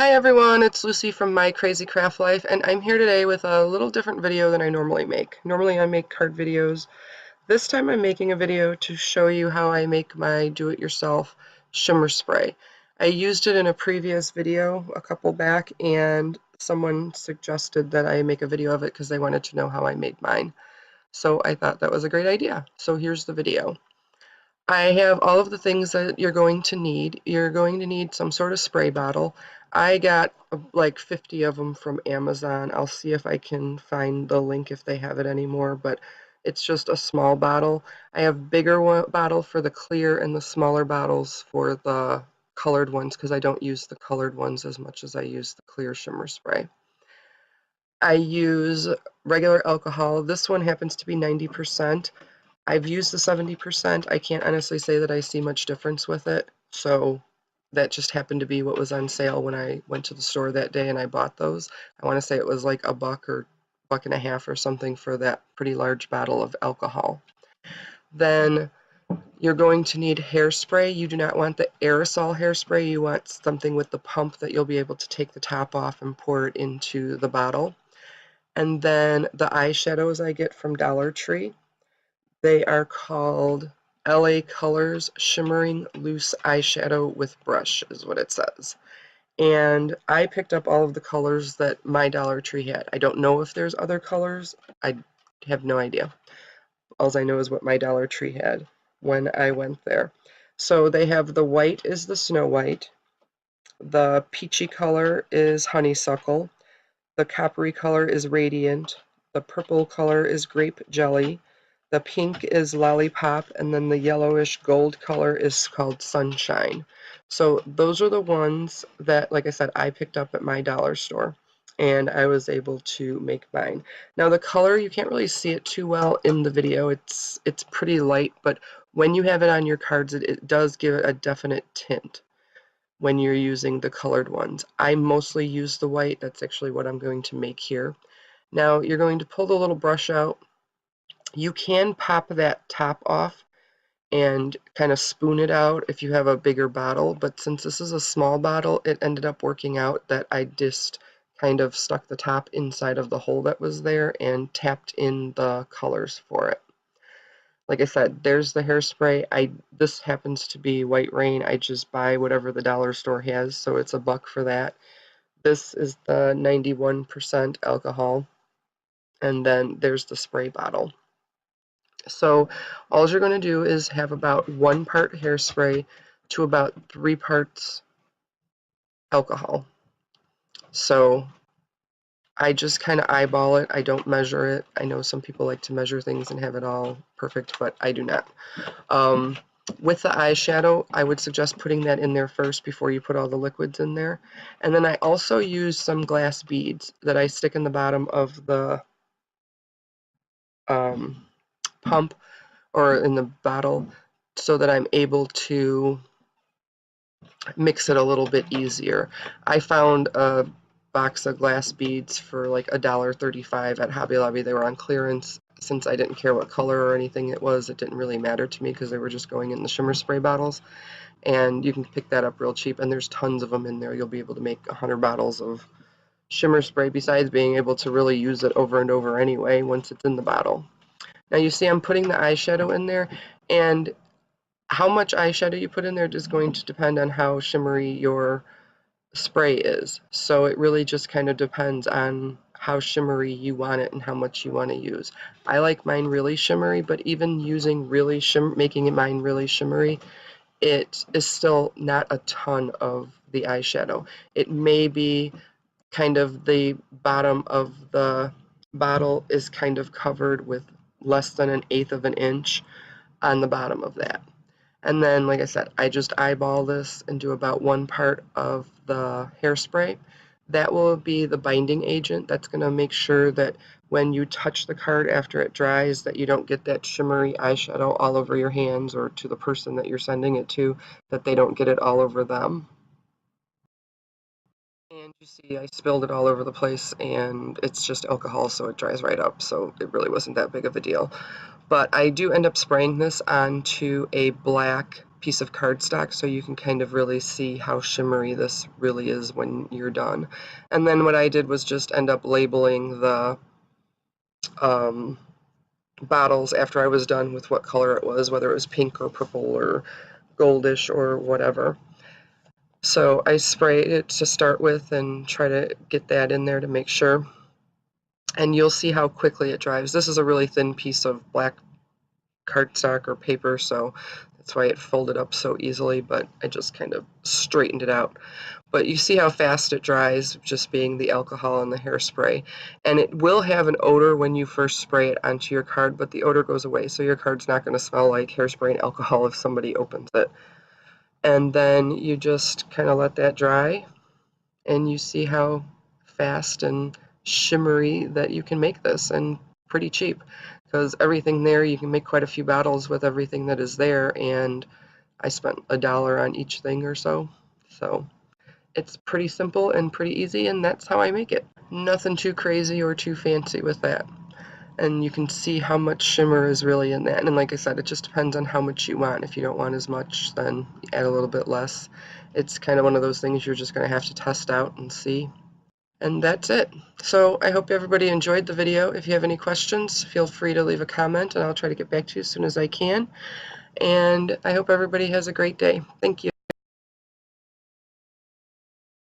Hi everyone, it's Lucy from My Crazy Craft Life, and I'm here today with a little different video than I normally make. Normally I make card videos. This time I'm making a video to show you how I make my do-it-yourself shimmer spray. I used it in a previous video a couple back, and someone suggested that I make a video of it because they wanted to know how I made mine. So I thought that was a great idea. So here's the video. I have all of the things that you're going to need. You're going to need some sort of spray bottle. I got like 50 of them from Amazon. I'll see if I can find the link if they have it anymore, but it's just a small bottle. I have bigger bottle for the clear and the smaller bottles for the colored ones because I don't use the colored ones as much as I use the clear shimmer spray. I use regular alcohol. This one happens to be 90%. I've used the 70%. I can't honestly say that I see much difference with it, so that just happened to be what was on sale when I went to the store that day and I bought those. I want to say it was like $1 or $1.50 or something for that pretty large bottle of alcohol. Then you're going to need hairspray. You do not want the aerosol hairspray. You want something with the pump that you'll be able to take the top off and pour it into the bottle. And then the eyeshadows I get from Dollar Tree. They are called LA Colors Shimmering Loose Eyeshadow with Brush is what it says. And I picked up all of the colors that my Dollar Tree had. I don't know if there's other colors. I have no idea. All I know is what my Dollar Tree had when I went there. So they have the white is the Snow White. The peachy color is Honeysuckle. The coppery color is Radiant. The purple color is Grape Jelly. The pink is Lollipop, and then the yellowish gold color is called Sunshine. So those are the ones that, like I said, I picked up at my dollar store, and I was able to make mine. Now the color, you can't really see it too well in the video. It's pretty light, but when you have it on your cards, it does give it a definite tint when you're using the colored ones. I mostly use the white. That's actually what I'm going to make here. Now you're going to pull the little brush out. You can pop that top off and kind of spoon it out if you have a bigger bottle, but since this is a small bottle, it ended up working out that I just kind of stuck the top inside of the hole that was there and tapped in the colors for it. Like I said, there's the hairspray. This happens to be White Rain. I just buy whatever the dollar store has, so it's $1 for that. This is the 91% alcohol, and then there's the spray bottle. So all you're going to do is have about 1 part hairspray to about 3 parts alcohol. So I just kind of eyeball it. I don't measure it. I know some people like to measure things and have it all perfect, but I do not. With the eyeshadow, I would suggest putting that in there first before you put all the liquids in there. And then I also use some glass beads that I stick in the bottom of the pump or in the bottle so that I'm able to mix it a little bit easier. I found a box of glass beads for like $1.35 at Hobby Lobby. They were on clearance. Since I didn't care what color or anything it was, it didn't really matter to me because they were just going in the shimmer spray bottles. And you can pick that up real cheap, and there's tons of them in there. You'll be able to make 100 bottles of shimmer spray besides being able to really use it over and over anyway once it's in the bottle. Now you see I'm putting the eyeshadow in there, and how much eyeshadow you put in there is going to depend on how shimmery your spray is. So it really just kind of depends on how shimmery you want it and how much you want to use. I like mine really shimmery, but even using really making mine really shimmery, it is still not a ton of the eyeshadow. It may be kind of the bottom of the bottle is kind of covered with less than 1/8 of an inch on the bottom of that. And then, like I said, I just eyeball this and do about 1 part of the hairspray. That will be the binding agent. That's going to make sure that when you touch the card after it dries that you don't get that shimmery eyeshadow all over your hands or to the person that you're sending it to, that they don't get it all over them. And you see I spilled it all over the place, and it's just alcohol, so it dries right up, so it really wasn't that big of a deal. But I do end up spraying this onto a black piece of cardstock so you can kind of really see how shimmery this really is when you're done. And then what I did was just end up labeling the bottles after I was done with what color it was, whether it was pink or purple or goldish or whatever. So I spray it to start with and try to get that in there to make sure. And you'll see how quickly it dries. This is a really thin piece of black cardstock or paper, so that's why it folded up so easily, but I just kind of straightened it out. But you see how fast it dries, just being the alcohol and the hairspray. And it will have an odor when you first spray it onto your card, but the odor goes away, so your card's not going to smell like hairspray and alcohol if somebody opens it. And then you just kind of let that dry, and you see how fast and shimmery that you can make this, and pretty cheap, because everything there, you can make quite a few bottles with everything that is there, and I spent $1 on each thing or so. So it's pretty simple and pretty easy, and that's how I make it. Nothing too crazy or too fancy with that. And you can see how much shimmer is really in that. And like I said, it just depends on how much you want. If you don't want as much, then add a little bit less. It's kind of one of those things you're just going to have to test out and see. And that's it. So I hope everybody enjoyed the video. If you have any questions, feel free to leave a comment, and I'll try to get back to you as soon as I can. And I hope everybody has a great day. Thank you.